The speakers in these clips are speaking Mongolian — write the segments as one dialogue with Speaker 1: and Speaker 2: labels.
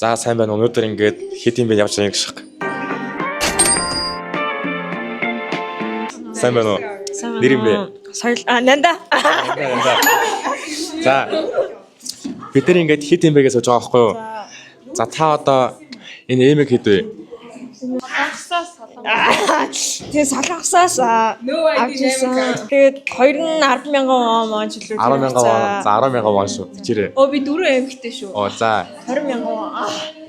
Speaker 1: За сайн байна. Өнөөдөр ингээд хэд юм бэ явж байгаа юм шиг. Сайн байна уу? Нэр юм бэ?
Speaker 2: Соёл нанда.
Speaker 1: За бид нар ингээд хэд юм бэ гэж сууж байгаа байхгүй юу? За та одоо энэ эмэг хэд вэ?
Speaker 2: Тэгээ солонгосоос авчихсан. Тэгээд 210,000 вон жилүү.
Speaker 1: 10,000 вон. За 10,000 вон шүү. Бичээрэй.
Speaker 2: Би 4 эмэгтэй шүү.
Speaker 1: За
Speaker 2: 20,000 вон.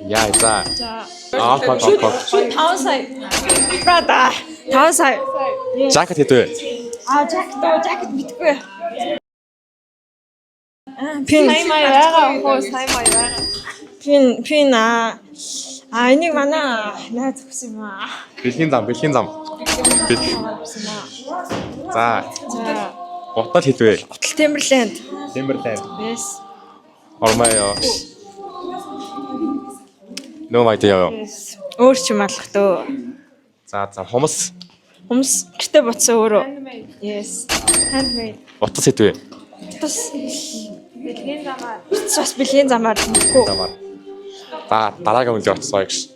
Speaker 1: яа за.
Speaker 2: За.
Speaker 1: 5
Speaker 2: сая. Брада. 5 сая.
Speaker 1: Жакет хэд вэ?
Speaker 2: Жакет битгүй. Пин саймай байгаа. Пин энийг манай найз өгсөн юм аа.
Speaker 1: Бэлгийн зам. За. Готол хэд вэ?
Speaker 2: Готл Timberland. Yes.
Speaker 1: Ормаяа. No idea.
Speaker 2: Yes. Өөр ч юм алах дөө.
Speaker 1: За хумс.
Speaker 2: Хумс гэртээ буцсан өөрөө. Yes. Handmade.
Speaker 1: Утас хэд вэ?
Speaker 2: Утас бэлгийн замаар. Утас бэлгийн замаар.
Speaker 1: За дараагийн үйл явцгаа гэж.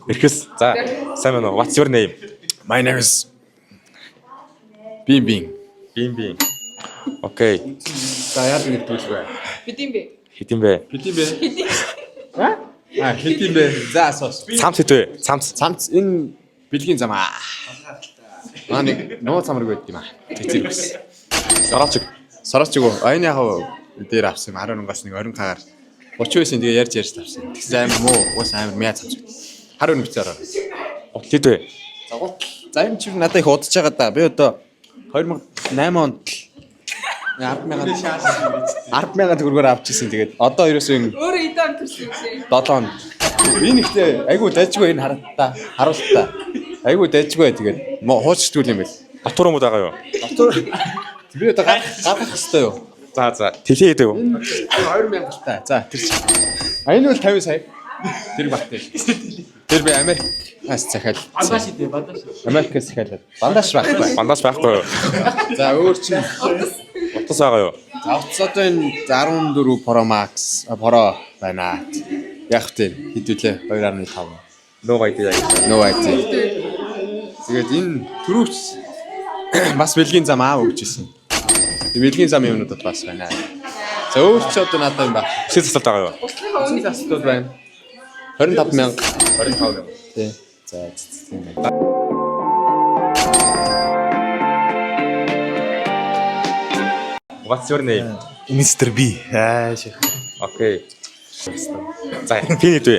Speaker 1: Эрхэс. За сайн байна уу? What's your name?
Speaker 3: My name is Бин.
Speaker 1: Окей.
Speaker 3: За яа гэдэг вэ?
Speaker 1: Хэд юм бэ?
Speaker 3: Хэд юм бэ? За асууж.
Speaker 1: Цамц хэд вэ?
Speaker 3: Цамц энэ бэлгийн зам аа. Нэг нуу цамраг байд юм аа. Тэцэг бас. Сороч уу? Энэ яг дээр авсан 11-аас нэг орин хагаар 30 байсан тэгээ ярьж авсан. Тэгсэн амар муу, уус амар мяа цамц. Харин бицаараа.
Speaker 1: Гот хэд вэ?
Speaker 3: За гот. За энэ чи надад их удаж байгаа да. Би одоо 2008 онд 10,000 төгрөгөөр авчихсан. Тэгээд одоо ерөөсөө энэ
Speaker 4: өөрөө идэм төрсөн юм шиг.
Speaker 3: 7 он. Энэ ихтэй айгу дайжгүй энэ харуулт та. Айгу дайжгүй тэгээд хуучтгүй юм байл.
Speaker 1: Дотор юм уу байгаа юу?
Speaker 3: Би одоо гаргах хэрэгтэй юу?
Speaker 1: За тэлээ хэд вэ?
Speaker 3: 2000 та. За тэр чи. Энэ бол 50 сая. Тэр багтай. Тэр би Америкаас захиал. Америкаас захиалаад. Бандаж байхгүй юу? За өөр чинь
Speaker 1: Утас байгаа юу?
Speaker 3: за утас одоо энэ 14 Pro Max Pro байна. Яг тийм хэдүүлээ 2.5.
Speaker 1: No idea.
Speaker 3: Тэгээд энэ түрүүч бас бэлгийн зам аа өгчээсэн. Бэлгийн зам юмнуудад бас байна. За өөр ч одоо надад юм ба.
Speaker 1: Шил засалт байгаа юу?
Speaker 3: Усын заслууд байна. 25,000. Тий. За тийм байна.
Speaker 1: What's your name?
Speaker 5: Mr. B.
Speaker 1: Окей. За пин хэд вэ?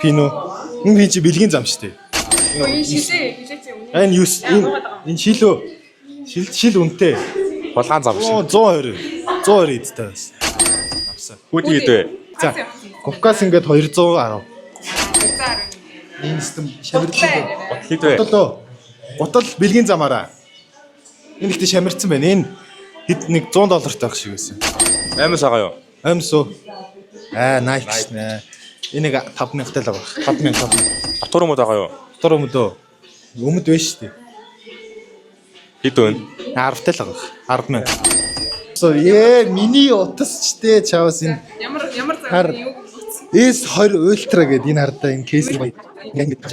Speaker 5: Пино. Энэ чи бэлгийн зам шүү дээ.
Speaker 4: Энэ шилээ өмнө.
Speaker 5: Энэ шил үнэтэй.
Speaker 1: Булгаан зам шиг.
Speaker 5: 120 эдтэй байсан. Авсан.
Speaker 1: Хүүд хэд вэ?
Speaker 5: За. Кавказ ингээд 210.
Speaker 4: За.
Speaker 5: Энэ систем шамарлаа.
Speaker 1: Хэд вэ?
Speaker 5: Гутал бэлгийн замаараа. Энэ ихтэй шамарсан байна. Энэ хэд нэг $100 таах шиг байсан.
Speaker 1: Аймас байгаа юу?
Speaker 5: Амьсуу. Nike шнэ. Энийг 5,000 тал авах. 5,000.
Speaker 1: Дотор юм уу байгаа юу?
Speaker 5: Дотор өмдөө. Өмд байна шүү дээ.
Speaker 1: Хэд вэ?
Speaker 5: 10 тал авах. 10,000. Миний утасчтэй чавс энэ
Speaker 4: Ямар
Speaker 5: хар
Speaker 4: юу
Speaker 5: S20 Ultra гэдэг энэ хардаа энэ кейс гоё. Ингээд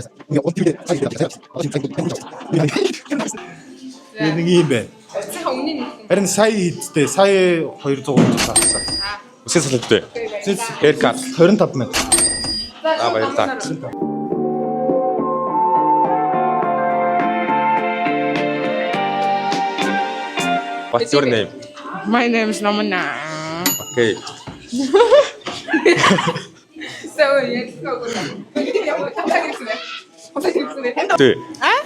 Speaker 5: нэг юм байна.
Speaker 4: цаха үнийн
Speaker 5: Харин сая эдтэй сая 200 авсан.
Speaker 1: Үсээ салт вэ?
Speaker 5: Haircut 25,000.
Speaker 1: Баярлалаа. What's your name?
Speaker 4: My name is Namana.
Speaker 1: Окей.
Speaker 4: So яг
Speaker 1: Тэ.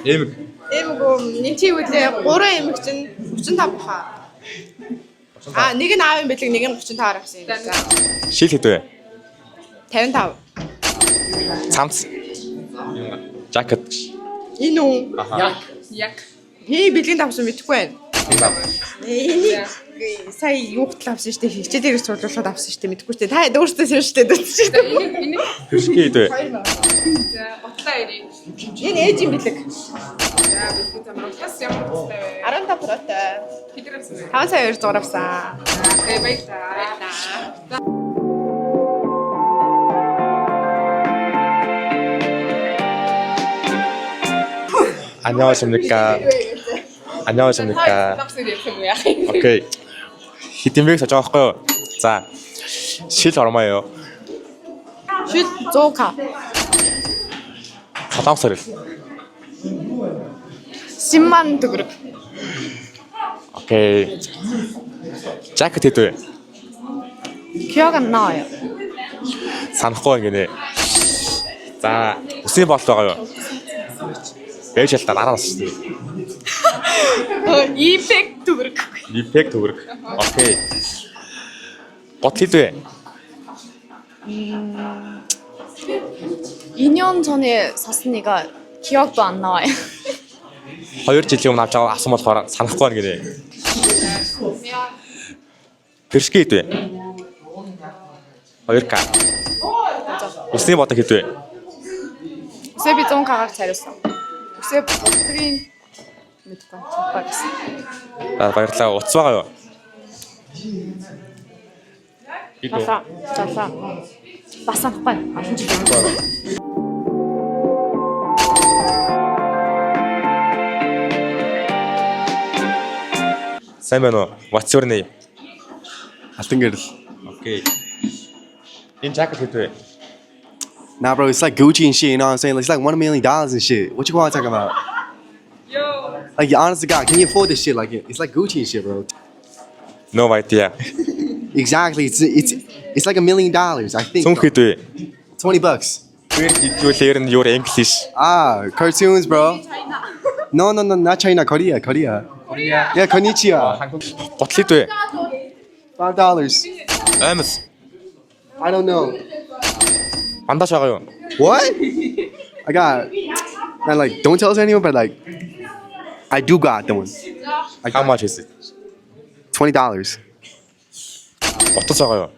Speaker 1: Эмэг.
Speaker 6: Эмгөө нэг чи үлээ 3 эмэг чинь 35 баха. Нэг нь аав юм бэлэг нэг нь 35 авсан юм. За.
Speaker 1: Шил хэд вэ?
Speaker 6: 55.
Speaker 1: Цамц. Жакет.
Speaker 6: Энэ үү?
Speaker 4: яг
Speaker 6: Бэлгийн давсан мэдэхгүй байна. Энийг сая юу хөтл авсан шүү дээ. Хичээлээр суулгуулад авсан шүү дээ. Мэдэхгүй шүү дээ. Та өөртөө сэрштэй дутчих шүү дээ.
Speaker 1: Хэршки хэд вэ?
Speaker 4: за ботлоо ирээ.
Speaker 6: Энэ ээж юм бэлэг.
Speaker 4: За бид замаар бас ямар ботлоо вэ?
Speaker 6: 15 процент.
Speaker 4: Хэдэр авсан бэ?
Speaker 6: 5 сая 200 авсан.
Speaker 4: Окей, баярлалаа.
Speaker 1: 안녕하십니까. 안녕하십니까.
Speaker 4: Намсыг ярих юм яах юм?
Speaker 1: 오케이. Хэдэн бэ гэж асууж байгаа байхгүй юу? За. Шил ормоё.
Speaker 6: Шид 100к.
Speaker 1: Солонгос хэл.
Speaker 6: 10만 төгрөг.
Speaker 1: Окей. Жакет хэд вэ?
Speaker 6: 기억 안 나와요.
Speaker 1: Санахгүй ингэнэ. За, үсний болт байгаа юу? Бэж ялтаа дараа нас шүү дээ.
Speaker 6: 200 төгрөг.
Speaker 1: Ипек төгрөг. Окей. Бот хэд вэ?
Speaker 6: 2년 전에 샀으니까 기억도 안 나와요.
Speaker 1: 2 жилийн өмнө авч байгаа авсан болохоор санахгүй байна гинэ. Першки хэд вэ? 2к. Үсний бот хэд вэ?
Speaker 6: 우세비 100k가 잘했어. 우세 버트린 мэдгүй багс.
Speaker 1: За баярлалаа. Утас байгаа юу? Хэд вэ?
Speaker 6: 자사. басахгүй. Олон жил юм.
Speaker 1: Сайн байна уу? What's your name?
Speaker 3: Алтан гэрэл.
Speaker 1: Окей. Энэ жакет хэд вэ?
Speaker 7: Nah, bro, it's like Gucci and shit, you know what I'm saying? It's like $1 million and shit. What you want to talk about?
Speaker 4: Yo.
Speaker 7: Like, honest to God, can you afford this shit? Like, it's like Gucci and shit, bro.
Speaker 1: No idea.
Speaker 7: Exactly. It's like $1 million, I think.
Speaker 1: Цүнх хэд вэ?
Speaker 7: $20.
Speaker 1: You learn your English.
Speaker 7: Ah, cartoons, bro. No, not China, Korea. Yeah, konnichiwa.
Speaker 1: Бот хэд вэ?
Speaker 7: $5.
Speaker 1: Амс.
Speaker 7: I don't know.
Speaker 1: Бандаж байгаа юу?
Speaker 7: What? I got, and like, don't tell us anyone, but like, I do got the one.
Speaker 1: How much is it?
Speaker 7: $20.
Speaker 1: Утас байгаа юу?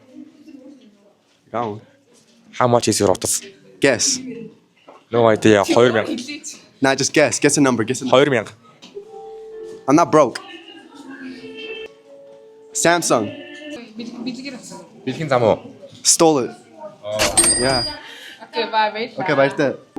Speaker 7: Go.
Speaker 1: How much is your утас?
Speaker 7: Guess.
Speaker 1: No idea. 2000.
Speaker 7: Nah, just guess. Guess a number.
Speaker 1: 2000.
Speaker 7: I'm not broke. Samsung.
Speaker 4: Билгээр авсан.
Speaker 1: Бэлгийн зам уу?
Speaker 7: Stole it. Yeah.
Speaker 4: Окей, баярлалаа.
Speaker 7: Okay, bye.